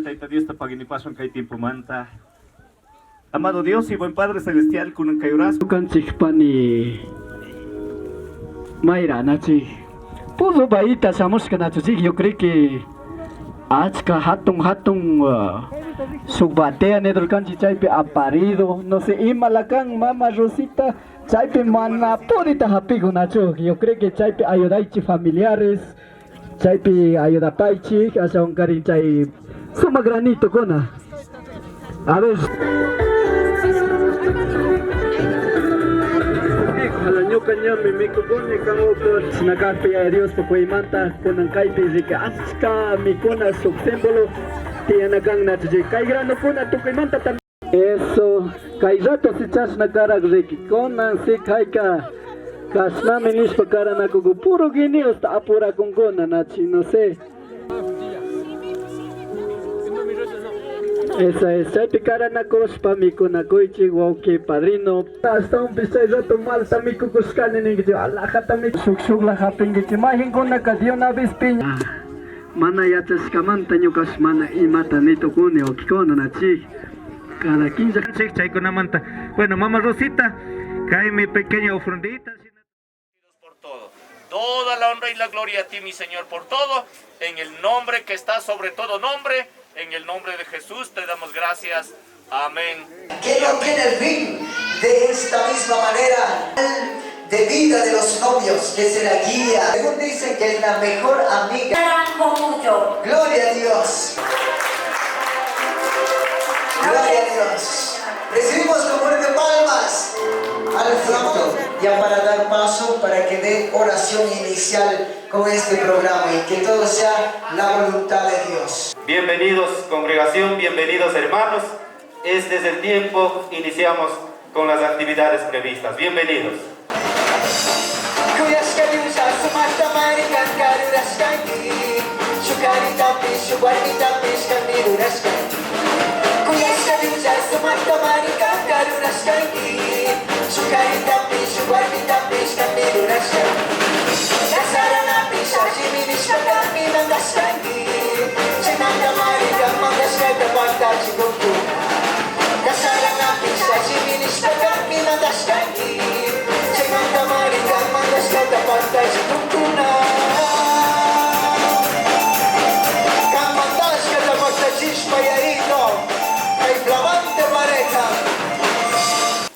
Taita Dios te pague ni paso en tiempo manta. Amado Dios y buen Padre Celestial, con un cayuraz. Chikpani Mayra Nachi. Pudo baita samos que Nachi, yo creo que achka hatung subatea nedro kanchi chaype aparido, no sé, imalakan mama Rosita, chaype mana purita hapigo Nacho, yo creo que chaype ayudaichi familiares, chaype ayudapaichi, asa un carin chay suma granito kona. A ver. Halanyoka niya mimiko kone kamo ko sinakapia Dios pakuimanta kunang kaipi zika aska mikuna subsembolo tianagang natje kay grano kuna tukuimanta tam eso kay rato si chas nakarag ziki kona si kay ka kasna minis pakara na kugu puro gini usta apura kung kona nachi no sé. Esa es, hay picara na cospa mi con akoichi woke padrino. Hasta un pisay rato mal tami kukuskani ningi alaka tami suksuk la hapingi mahin con na kadio na bispiña. Mana yatas kamanta nyukas mana imata nito kune o kikono na chi. Cada 15 Chic, chay con amanta. Bueno, mamá Rosita, cae mi pequeña ofrendita. Por todo. Toda la honra y la gloria a ti, mi Señor, por todo. En el nombre que está sobre todo nombre. En el nombre de Jesús te damos gracias. Amén. Que no tiene fin. De esta misma manera, de vida de los novios, que se la guía. Según dicen que es la mejor amiga. Gloria a Dios. Gloria a Dios. Recibimos con fuerte palmas al fruto, ya para dar paso para que dé oración inicial con este programa y que todo sea la voluntad de Dios. Bienvenidos congregación, bienvenidos hermanos. Este es el tiempo, iniciamos con las actividades previstas. Bienvenidos.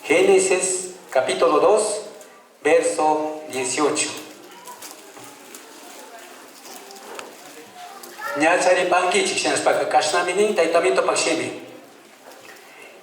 Génesis capítulo 2, verso 18.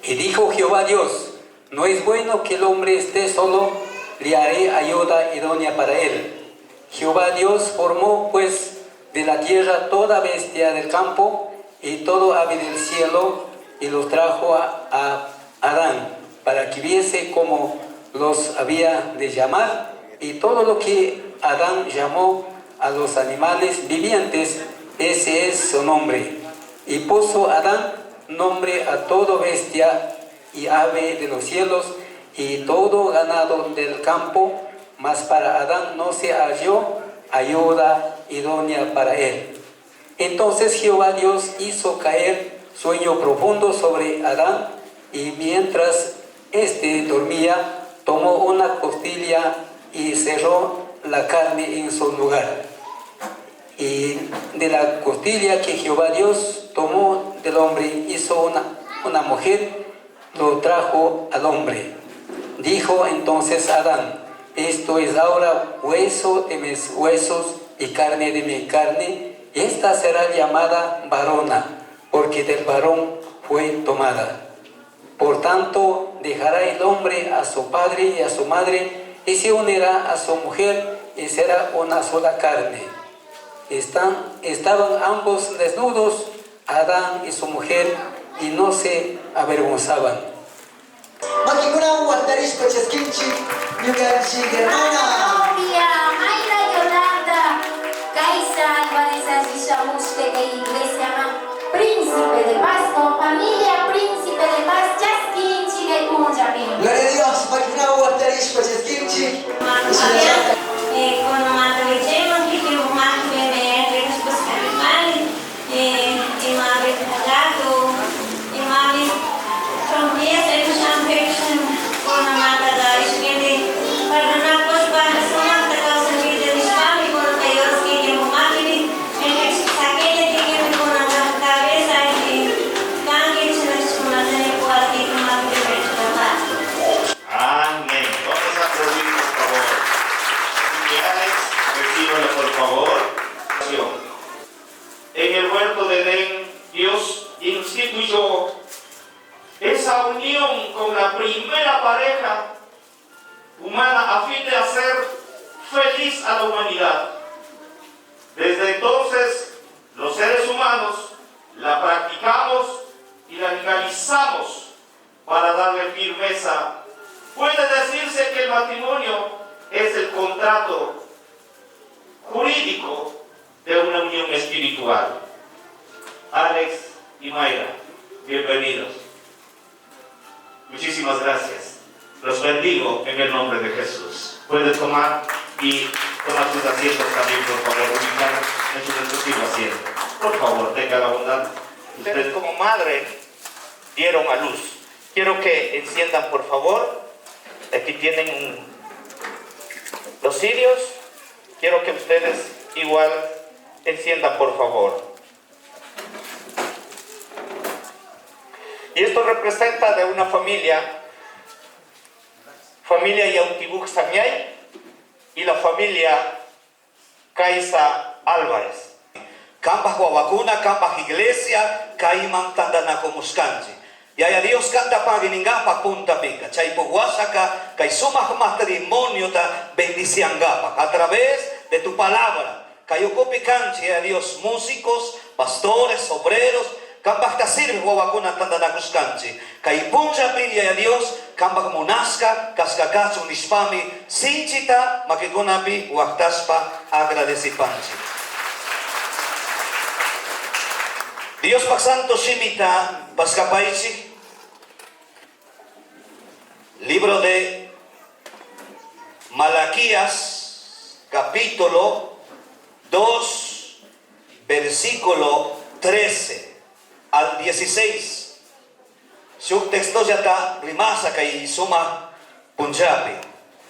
Y dijo Jehová Dios, no es bueno que el hombre esté solo, le haré ayuda idónea para él. Jehová Dios formó pues de la tierra toda bestia del campo y todo ave del cielo y los trajo a Adán para que viese cómo los había de llamar, y todo lo que Adán llamó a los animales vivientes, ese es su nombre. Y puso Adán nombre a todo bestia y ave de los cielos y todo ganado del campo, mas para Adán no se halló ayuda idónea para él. Entonces Jehová Dios hizo caer sueño profundo sobre Adán, y mientras éste dormía, tomó una costilla y cerró la carne en su lugar. Y de la costilla que Jehová Dios tomó del hombre, hizo una mujer, lo trajo al hombre. Dijo entonces Adán, esto es ahora hueso de mis huesos y carne de mi carne, esta será llamada varona, porque del varón fue tomada. Por tanto, dejará el hombre a su padre y a su madre, y se unirá a su mujer, y será una sola carne. Estaban ambos desnudos, Adán y su mujer, y no se avergonzaban. Príncipe de paz, o familia príncipe de paz, Chasquinchi de Punjabin. Gloria a Dios, magna guardaris por Chasquinchi. Con una religión que tiene un marco de reglas para el mal, y una vez instituyó esa unión con la primera pareja humana a fin de hacer feliz a la humanidad. Desde entonces, los seres humanos la practicamos y la legalizamos para darle firmeza. Puede decirse que el matrimonio es el contrato jurídico de una unión espiritual. Alex y Mayra, bienvenidos. Muchísimas gracias. Los bendigo en el nombre de Jesús. Pueden tomar y tomar sus asientos también, por favor, ubicar en su respectivo asiento. Por favor, tenga la bondad. Ustedes como madre dieron a luz. Quiero que enciendan, por favor. Aquí tienen los cirios. Quiero que ustedes igual enciendan, por favor. Y esto representa de una familia Yautibuk Samiay y la familia Kaisa Álvarez. Kambah Wawakuna, Kambah Iglesia, Kaiman Tandanakomuskanji. Y a Dios canta paginingapa punta pica, chaipoguasaka, kaisumah matrimonio ta bendiciangapa, a través de tu palabra, kayokopi canchi, a Dios músicos, pastores, obreros, kambah tasir wawakuna tandanakuskanchi, kaipunja pidia a Dios, kambah munasca, kaskakasu nispami, sinchita, makikunapi, waktaspa, agradecipanchi. Dios Santo Shimita Pascapaichi, libro de Malaquías, capítulo 2, versículo 13 al 16. Su texto ya está rimasa kay suma Punjabi,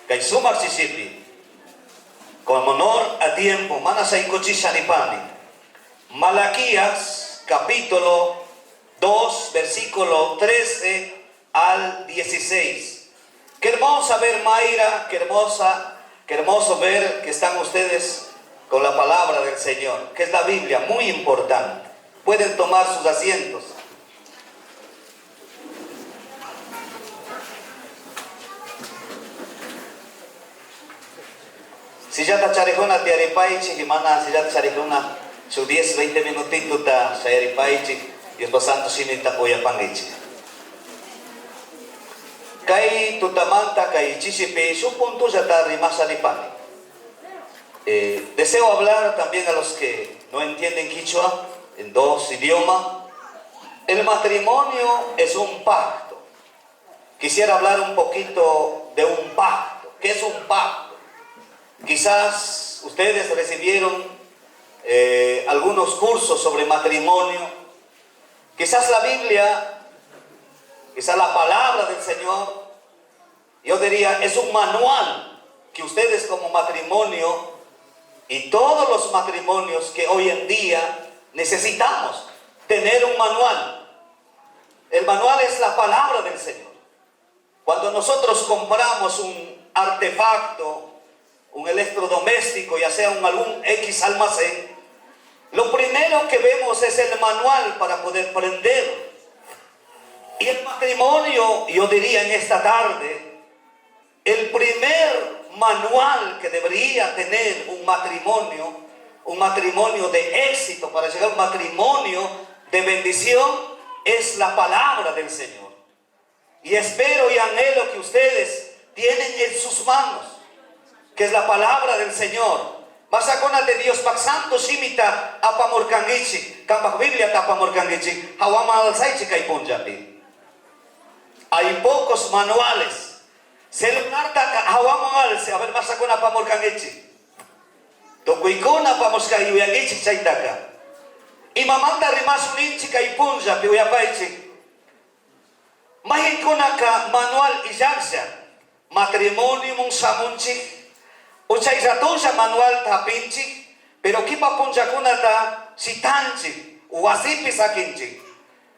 kay suma Sisipi, con honor a tiempo, manasay kochishanipani. Malaquías, capítulo 2, versículo 13 al 16. Qué hermosa ver, Mayra, qué hermoso ver que están ustedes con la palabra del Señor, que es la Biblia, muy importante. Pueden tomar sus asientos. Si ya está charejona te aripaichi, gimana, si ya está charejona su 10-20 minutitos ta sa aripaichi, Dios Santo sinita poya pangichi. Kay tutamanta kay chisipe, su punto ya está rimasa ni pani. Deseo hablar también a los que no entienden quichua, en dos idiomas. El matrimonio es un pacto. Quisiera hablar un poquito de un pacto. ¿Qué es un pacto? Quizás ustedes recibieron algunos cursos sobre matrimonio. Quizás la Biblia, quizás la palabra del Señor, yo diría, es un manual que ustedes como matrimonio y todos los matrimonios que hoy en día necesitamos tener un manual. El manual es la palabra del Señor. Cuando nosotros compramos un artefacto, un electrodoméstico, ya sea algún X almacén, lo primero que vemos es el manual para poder prender. Y el matrimonio, yo diría en esta tarde, el primer manual que debería tener un matrimonio de éxito, para llegar a un matrimonio de bendición, es la palabra del Señor. Y espero y anhelo que ustedes tienen en sus manos, que es la palabra del Señor. Masakona de Dios Santo simita apamorkangichi, kambah Biblia tapamorkangichi, hawama alsaichi kay Punjabi. Hay pocos manuales. Celular ta hawama alse, a ver masakona apamorkangichi. Tokuikona pamoskayuyangichi chaitaka. Imamanta rimasuninchi kay Punjabi uyapaichi. Mahikona ka manual ijagsya, matrimonio mong samunchi. Uchay ratosha manual tapinchi, pero kipa punjakuna ta sitanchi, uwasipi sakinchi.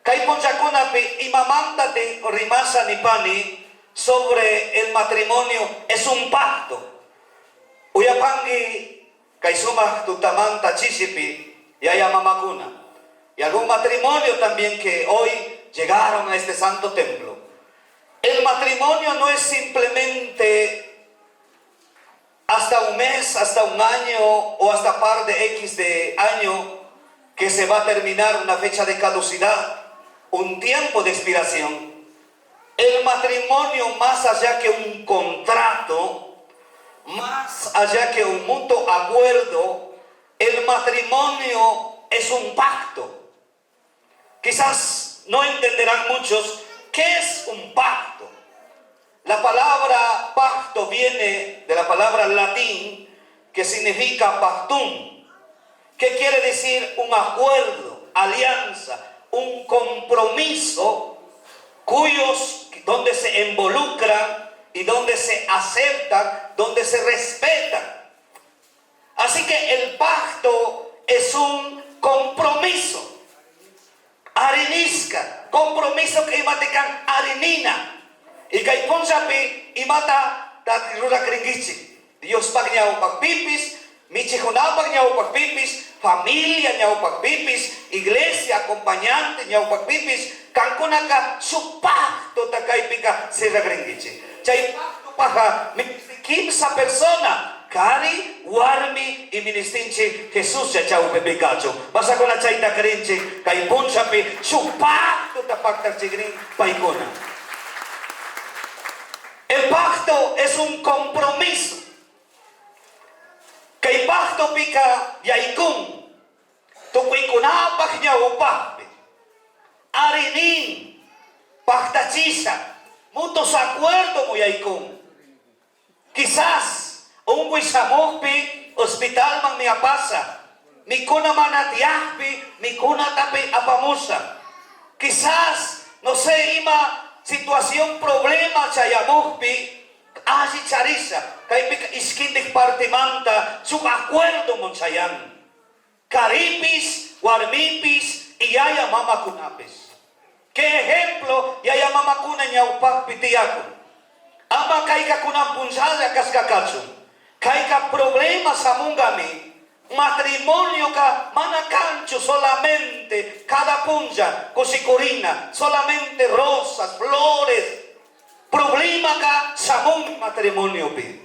Kay punjakuna pi imamanta de rimasa ni pani sobre el matrimonio es un pacto. Uyapangi kay sumah tutamanta chisipi yaya mamakuna. y algún matrimonio también que hoy llegaron a este santo templo. El matrimonio no es simplemente hasta un mes, hasta un año o hasta par de X de año que se va a terminar una fecha de caducidad, un tiempo de expiración. El matrimonio, más allá que un contrato, más allá que un mutuo acuerdo, el matrimonio es un pacto. Quizás no entenderán muchos qué es un pacto. La palabra pacto viene de la palabra latín que significa pactum, que quiere decir un acuerdo, alianza, un compromiso donde se involucran y donde se aceptan, donde se respetan. Así que el pacto es un compromiso. Arinisca, compromiso que imatekan arinina. Y que ponchapi imata dat rura kringichi. Dios pagnyao pagpipis, michihunao pagnyao pagpipis, familia nyao pagpipis, iglesia acompañante nyao pagpipis, kankunaka su pacto takaipika sira kringichi. Chay pacto paja kimsa persona kari warmi y ministinchi Jesús ya chau pepicacho. Pasa con la chaita krinchi kai ponchapi su pacto tapaktar chigrin paikona. El pacto es un compromiso. Que el pacto pica yaikun. Tukuikuna paknya upahpe. Arinin. Pactachisa. Mutos acuerdo muy yaikun. Quizás un wisamokpi hospital man mi apasa. Mi kuna manatiahpi, mi kuna tapi apamusa. Quizás, no sé, ima situación, problema, chayamuhpi, así charisa, kaipik iskindik partimanta, su acuerdo monchayan. Caripis, warmipis, y yaya mama kunapis. ¿Qué ejemplo? Yaya mama kuna nyaupak pitiakun. Ama kaika kunam punzada kaskakachu. Kaika problema samungami. Matrimonio ka manacancho solamente cada punja cosicorina, solamente rosas, flores. Problema ka samung matrimonio pi.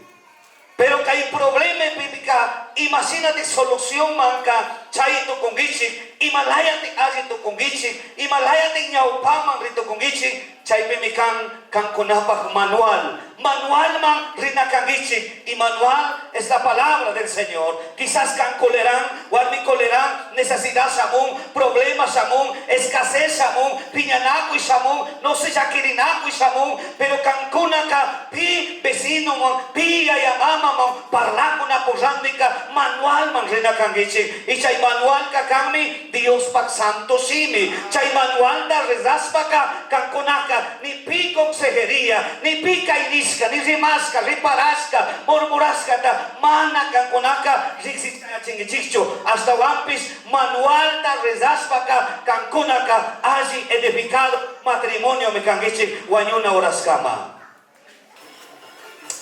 Pero que hay problema pipika, imagínate solución manca, chaito con gichi, Himalayate agito con gichi, Himalayate ñaupaman rito con gichi, chay pimikan kan kunapag manual. Manual man rinakan gichi, y manual es la palabra del Señor. Quizás kan colerán, warmi colerán, necesidad samung, problema samung, escasez samung, piñanaco y samung, no sé yakirinaco y samung, pero kan kunaka pi vecino man, pi ayamama man, parlako na porrandika, manual man rinakan gichi, y chay manual ka kami, Dios pak santo simi, chay manual da rezaspaka, kan kunaka, ni pi consejería, ni pi kainisca, ni rimasca, riparasca, murmurasca, ta mana kan kunaka, riksita chingichicho, hasta wampis, manual da rezaspaka, kan kunaka, allí edificado, matrimonio me kangichi, wanyuna oraskama.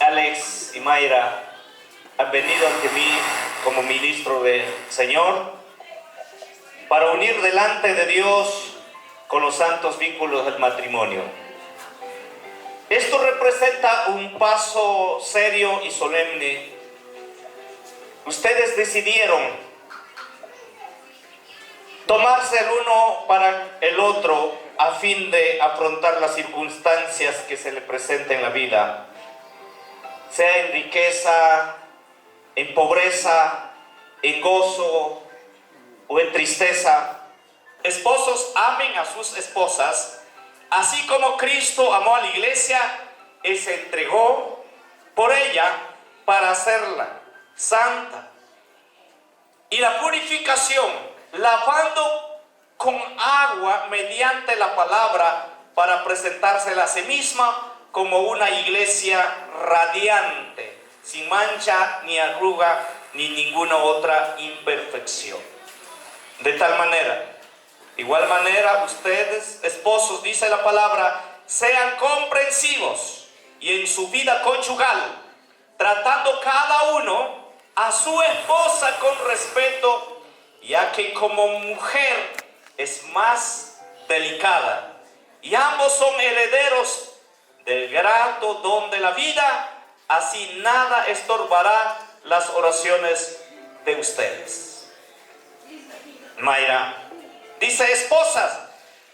Alex y Mayra han venido ante mí como ministro del Señor para unir delante de Dios con los santos vínculos del matrimonio. Esto representa un paso serio y solemne. Ustedes decidieron tomarse el uno para el otro a fin de afrontar las circunstancias que se le presenten en la vida, sea en riqueza, en pobreza, en gozo o en tristeza. Esposos, amen a sus esposas, así como Cristo amó a la iglesia y se entregó por ella para hacerla santa. Y la purificación, lavando con agua mediante la palabra para presentársela a sí misma como una iglesia radiante, sin mancha, ni arruga, ni ninguna otra imperfección. De tal manera, igual manera, ustedes, esposos, dice la palabra, sean comprensivos y en su vida conyugal, tratando cada uno a su esposa con respeto, ya que como mujer es más delicada y ambos son herederos del grato don de la vida, así nada estorbará las oraciones de ustedes. Mayra dice: esposas,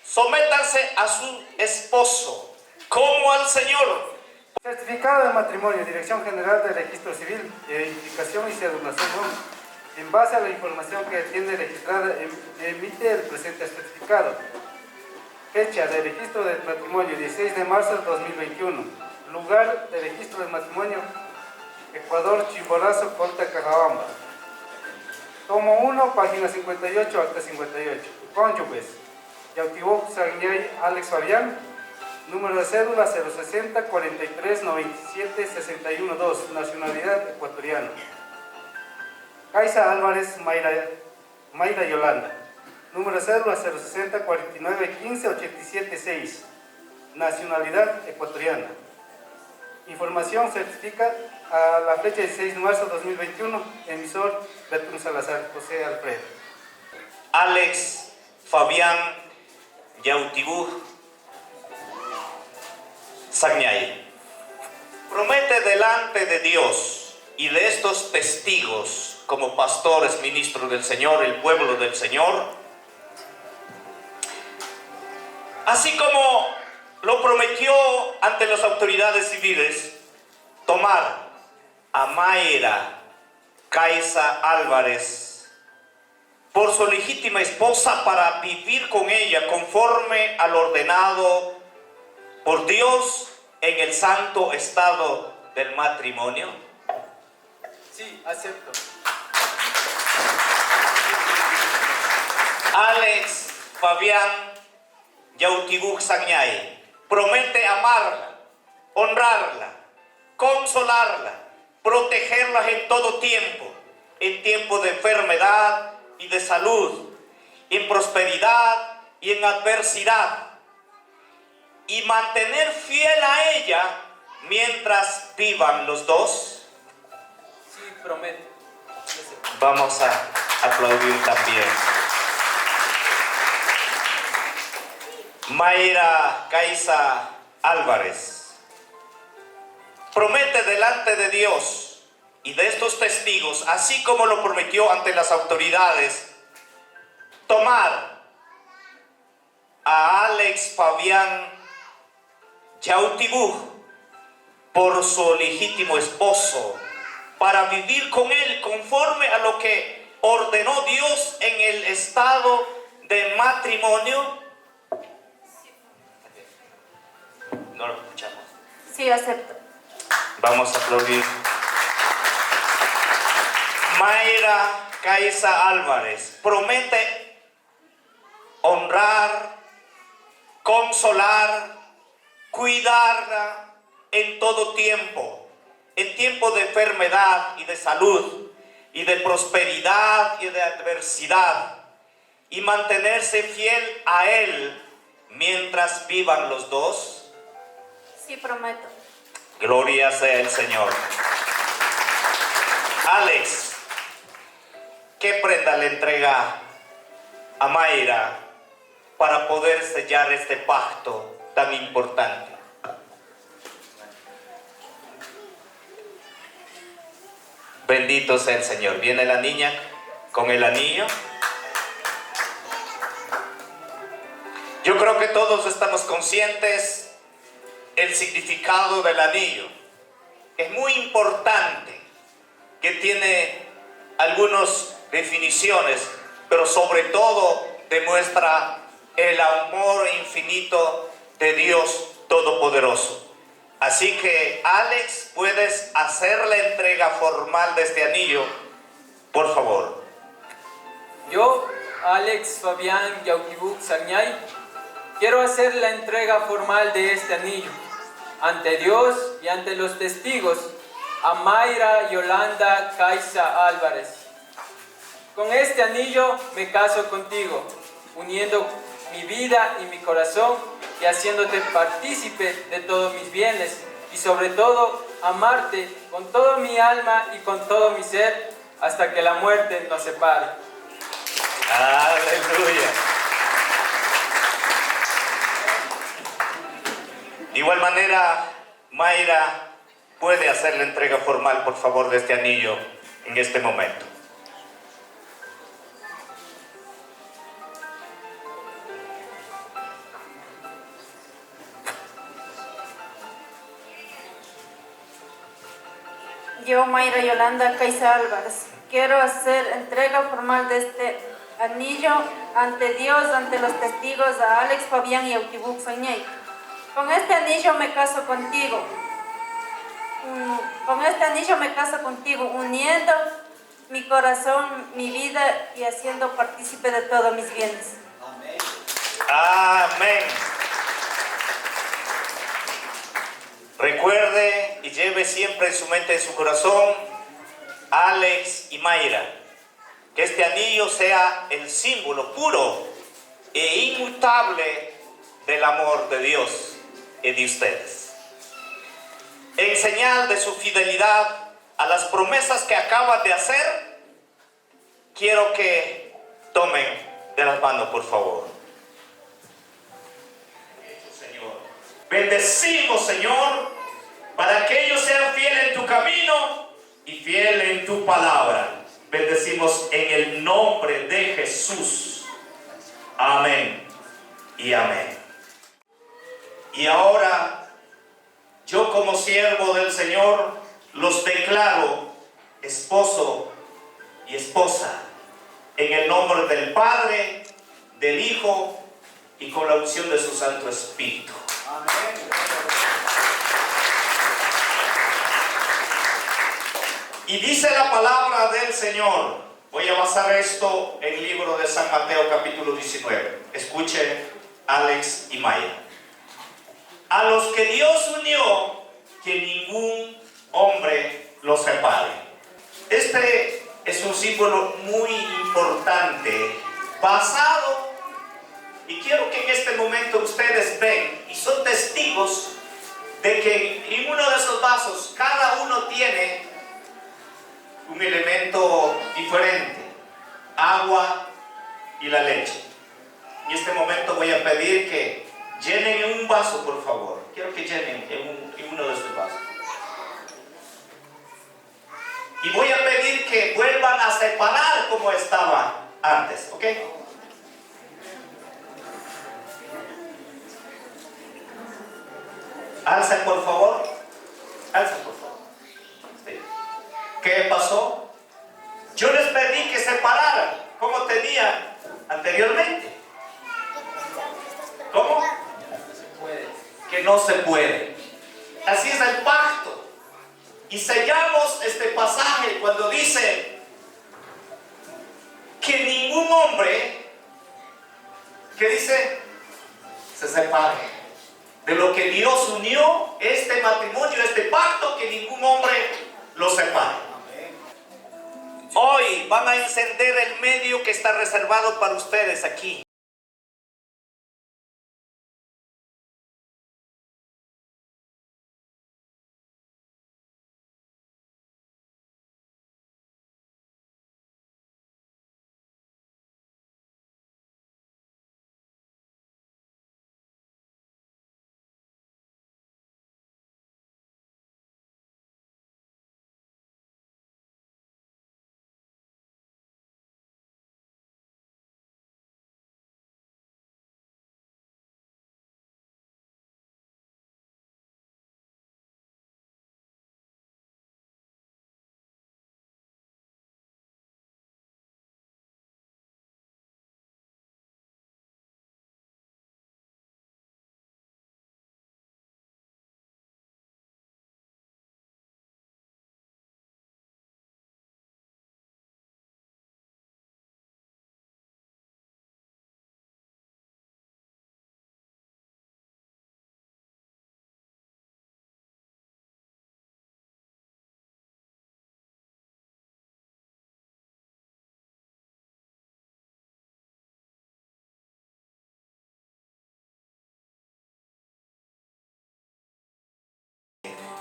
sométanse a su esposo como al Señor. Certificado de matrimonio, Dirección General de Registro Civil, Identificación y Cedulación. En base a la información que tiene registrada, emite el presente certificado. Fecha de registro del matrimonio, 16 de marzo de 2021. Lugar de registro del matrimonio, Ecuador, Chimborazo, Colta, Cajabamba. Tomo 1, página 58 hasta 58. Cónyuges: Yautibó Sagnay Alex Fabián. Número de cédula 060 43 97 61 2. Nacionalidad ecuatoriana. Kaisa Álvarez Mayra Yolanda. Número de cédula 060 49 15 87 6. Nacionalidad ecuatoriana. Información certifica a la fecha 16 de marzo de 2021. Emisor Betún Salazar José Alfredo. Alex Fabián Yautibú Sagnay promete delante de Dios y de estos testigos, como pastores, ministros del Señor, el pueblo del Señor, así como lo prometió ante las autoridades civiles, tomar a Mayra Kaisa Álvarez por su legítima esposa para vivir con ella conforme al ordenado por Dios en el santo estado del matrimonio. Sí, acepto. Alex Fabián Yautibú Sagnay promete amarla, honrarla, consolarla, protegerla en todo tiempo, en tiempo de enfermedad y de salud, en prosperidad y en adversidad, y mantener fiel a ella mientras vivan los dos. Sí, prometo. Vamos a aplaudir también. Mayra Kaisa Álvarez promete delante de Dios y de estos testigos, así como lo prometió ante las autoridades, tomar a Alex Fabián Yautibú por su legítimo esposo, para vivir con él conforme a lo que ordenó Dios en el estado de matrimonio. No lo escuchamos. Sí, acepto. Vamos a aplaudir. Mayra Kaisa Álvarez promete honrar, consolar, cuidarla en todo tiempo, en tiempo de enfermedad y de salud, y de prosperidad y de adversidad, y mantenerse fiel a él mientras vivan los dos. Sí, prometo. Gloria sea el Señor. Alex, ¿qué prenda le entrega a Mayra para poder sellar este pacto tan importante? Bendito sea el Señor. Viene la niña con el anillo. Yo creo que todos estamos conscientes el significado del anillo. Es muy importante, que tiene algunas definiciones, pero sobre todo demuestra el amor infinito de Dios Todopoderoso. Así que, Alex, puedes hacer la entrega formal de este anillo, por favor. Yo, Alex Fabián Yautibú Sagnay, quiero hacer la entrega formal de este anillo ante Dios y ante los testigos a Mayra Yolanda Kaisa Álvarez. Con este anillo me caso contigo, uniendo mi vida y mi corazón y haciéndote partícipe de todos mis bienes y sobre todo amarte con toda mi alma y con todo mi ser hasta que la muerte nos separe. Aleluya. De igual manera, Mayra puede hacer la entrega formal, por favor, de este anillo en este momento. Yo, Mayra Yolanda Caiza Álvarez, quiero hacer entrega formal de este anillo ante Dios, ante los testigos, a Alex Fabián y Yautibuk Sañay. Con este anillo me caso contigo. Con este anillo me caso contigo, uniendo mi corazón, mi vida y haciendo partícipe de todos mis bienes. Amén. Amén. Recuerde y lleve siempre en su mente, en su corazón, Alex y Mayra, que este anillo sea el símbolo puro e inmutable del amor de Dios y de ustedes. En señal de su fidelidad a las promesas que acaban de hacer, quiero que tomen de las manos, por favor. Señor, bendecimos, Señor, para que ellos sean fieles en tu camino y fieles en tu palabra. Bendecimos en el nombre de Jesús. Amén y amén. Y ahora, yo como siervo del Señor, los declaro esposo y esposa, en el nombre del Padre, del Hijo y con la unción de su Santo Espíritu. Amén. Y dice la palabra del Señor, voy a basar esto en el libro de San Mateo capítulo 19. Escuchen, Alex y Maya. A los que Dios unió, que ningún hombre los separe. Este es un símbolo muy importante, basado, y quiero que en este momento ustedes ven y son testigos de que en uno de esos vasos cada uno tiene un elemento diferente: agua y la leche. En este momento voy a pedir que llenen en un vaso, por favor. Quiero que llenen en uno de estos vasos. Y voy a pedir que vuelvan a separar como estaba antes, ¿ok? Alcen, por favor. Alcen, por favor. Sí. ¿Qué pasó? Yo les pedí que separaran como tenía anteriormente. ¿Cómo? Que no se puede. Así es el pacto. Y sellamos este pasaje cuando dice que ningún hombre, que dice, se separe. De lo que Dios unió, este matrimonio, este pacto, que ningún hombre lo separe. Hoy van a encender el medio que está reservado para ustedes aquí.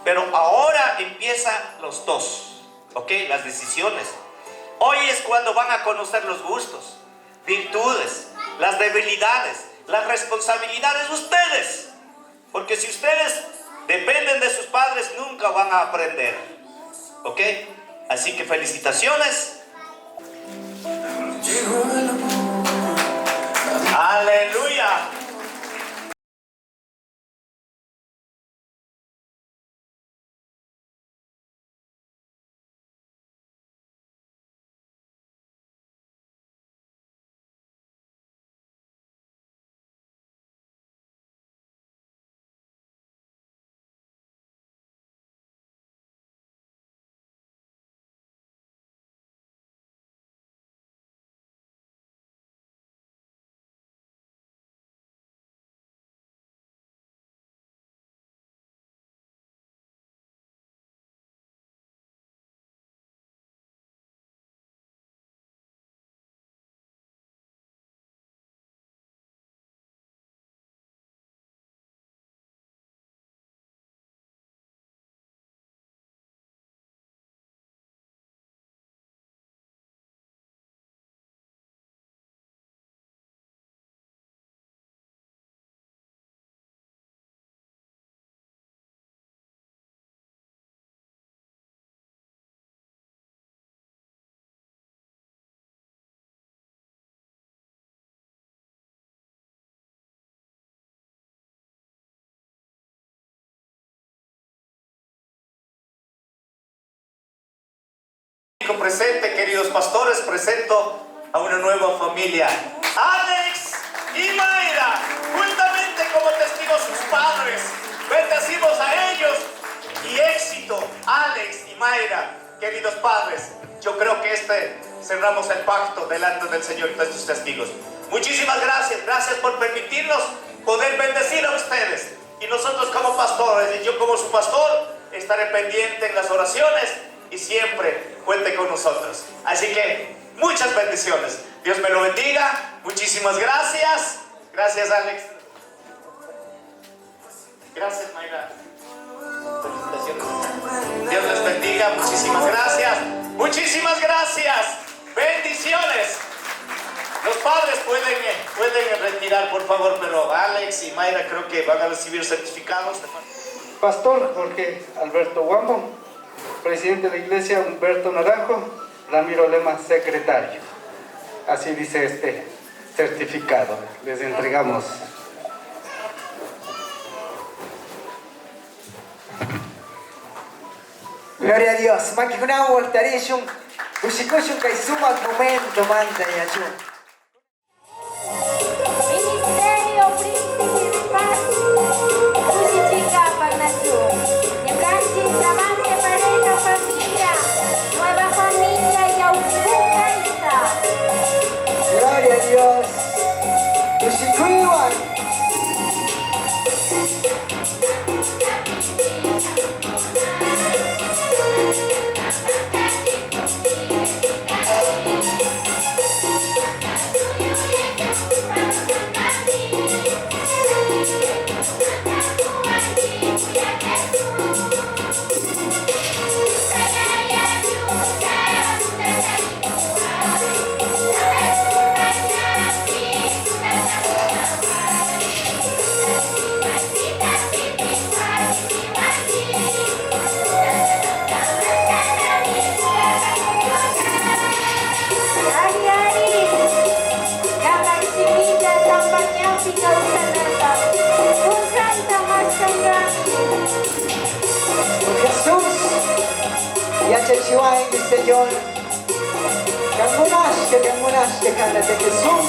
Pero ahora empiezan los dos, ¿ok? Las decisiones. Hoy es cuando van a conocer los gustos, virtudes, las debilidades, las responsabilidades de ustedes. Porque si ustedes dependen de sus padres, nunca van a aprender. ¿Ok? Así que felicitaciones. Aleluya. Presente, queridos pastores, presento a una nueva familia, Alex y Mayra, juntamente como testigos sus padres. Bendecimos a ellos y éxito, Alex y Mayra, queridos padres. Yo creo que cerramos el pacto delante del Señor y de sus testigos. Muchísimas gracias por permitirnos poder bendecir a ustedes. Y nosotros como pastores, y yo como su pastor, estaré pendiente en las oraciones y siempre cuente con nosotros. Así que muchas bendiciones. Dios me lo bendiga. Muchísimas gracias. Gracias, Alex. Gracias, Mayra. Felicitaciones. Dios les bendiga. Muchísimas gracias. Muchísimas gracias. Bendiciones. Los padres pueden retirar, por favor, pero Alex y Mayra creo que van a recibir certificados. Pastor Jorge Alberto Guambo, presidente de la iglesia Humberto Naranjo, Ramiro Lema, secretario. Así dice este certificado. Les entregamos. Gloria a Dios. Makikuna Waltarishun, Ushikushun Kaisuma momento manta yachun. Ministerio Príncipe de Paz, Uchichica Pagnación. Francis Avance Pareja Familia, Nueva Familia y Augusta. Gloria a Dios. Ushikuiwan. Yachachiwan, Señor. Cangunash, de Jesús.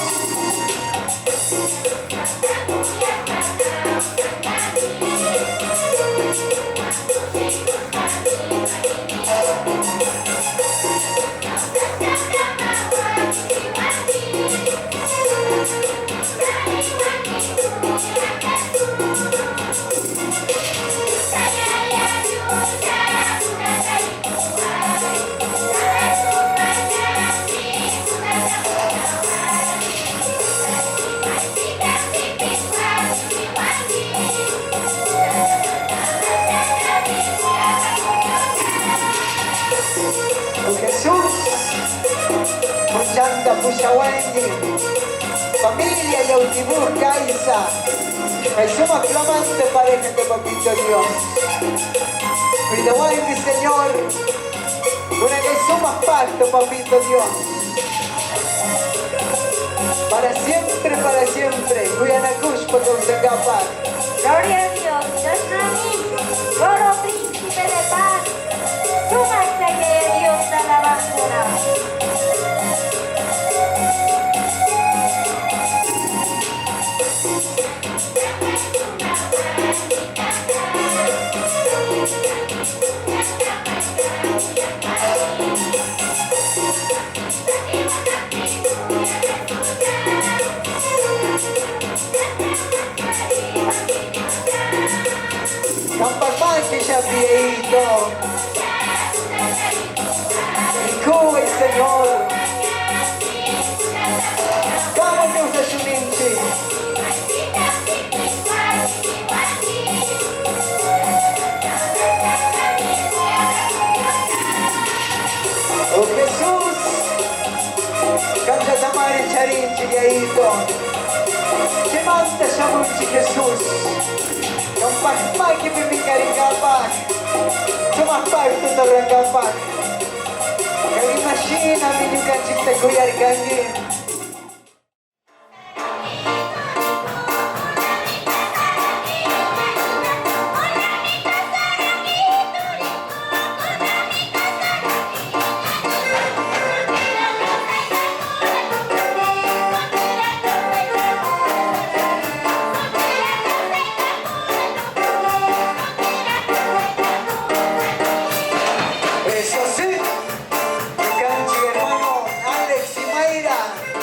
Jesús, Puchanda Puchawengi, familia Yautibú, Caiza, el suma flamante pareja de Papito Dios. Cuidado, mi Señor, una que suma pacto, Papito Dios. Para siempre, Cuyanacush, por capaz. Gloria a Dios, Dios Oro príncipe de paz, súmase que Dios da la basura. Campamán que ya viejito. Y Cuba el Señor. Vamos Dios a su mente. Oh Jesús. Canta Tamar y Charín, chiquiadito. Que manda Shamuchi Jesús. Yung pagpag ibibigay kapag sumapag tutarang kapag kami machine namin yung kansik na kuyar kanyin. Eso sí, mi canchi hermano Alex y Mayra.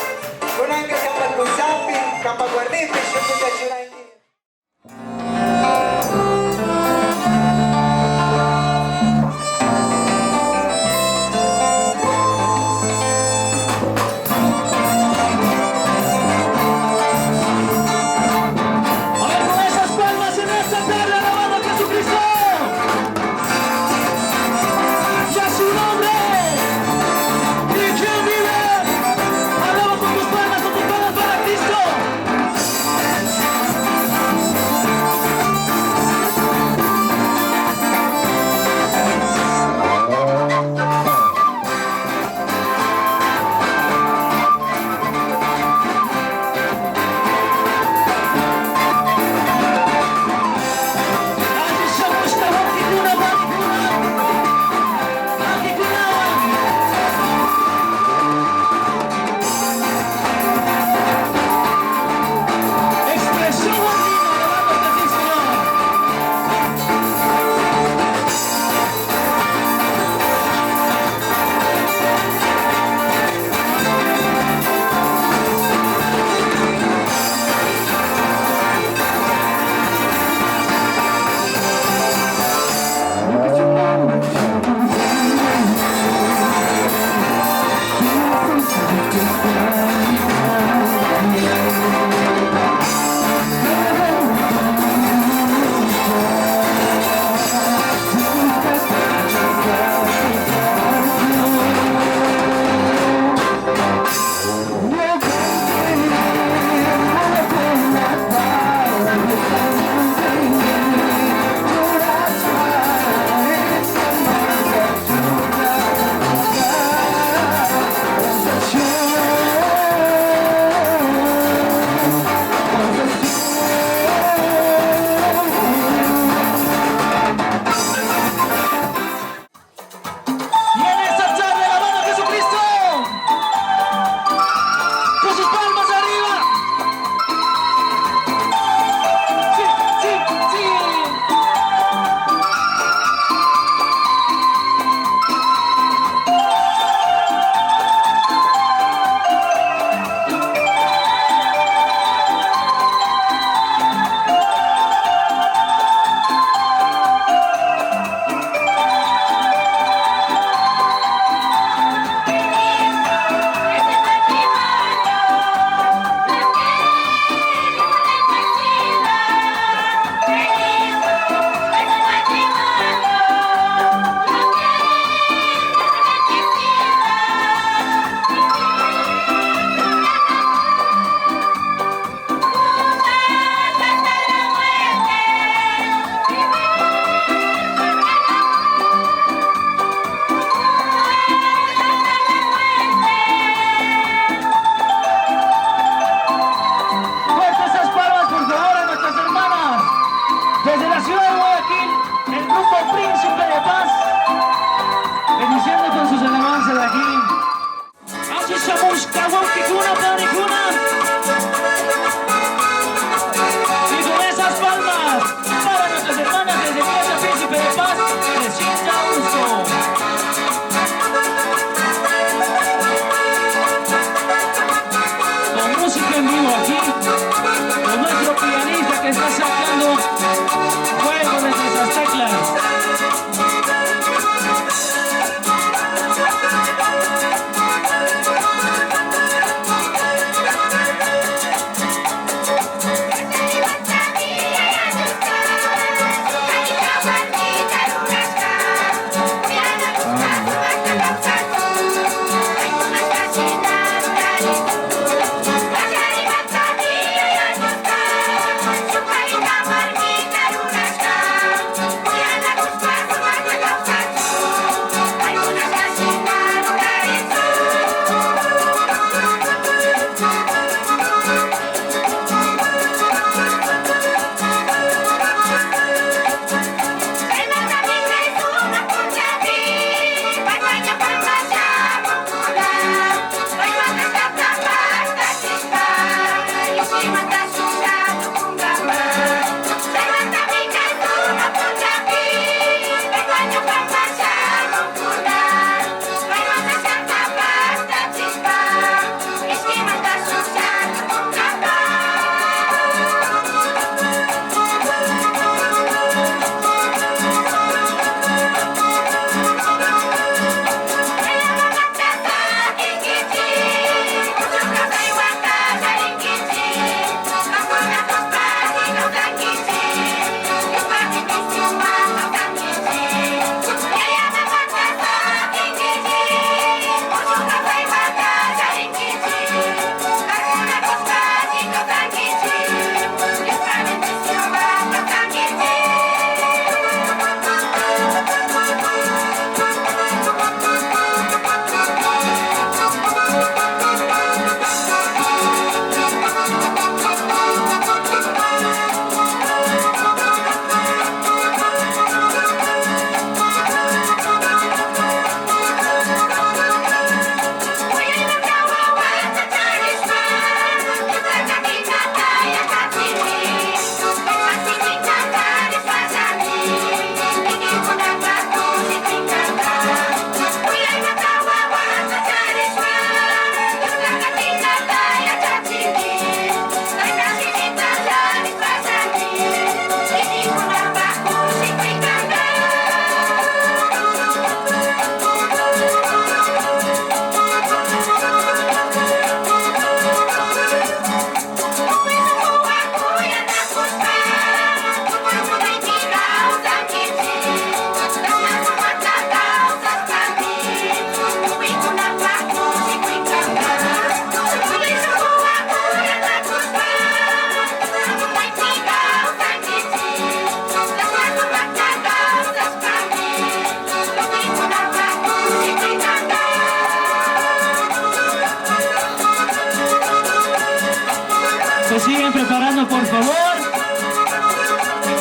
siguen preparando, por favor.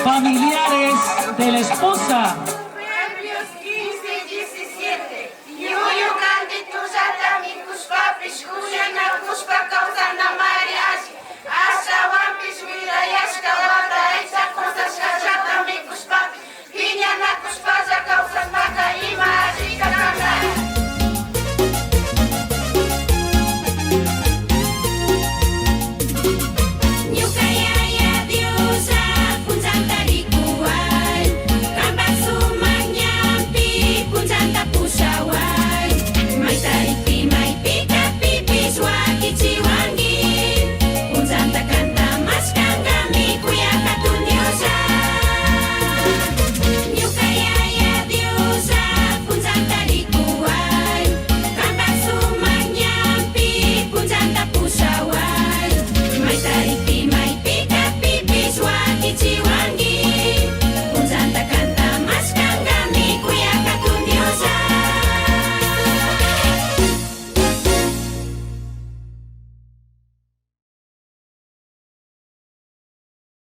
Familiares de la esposa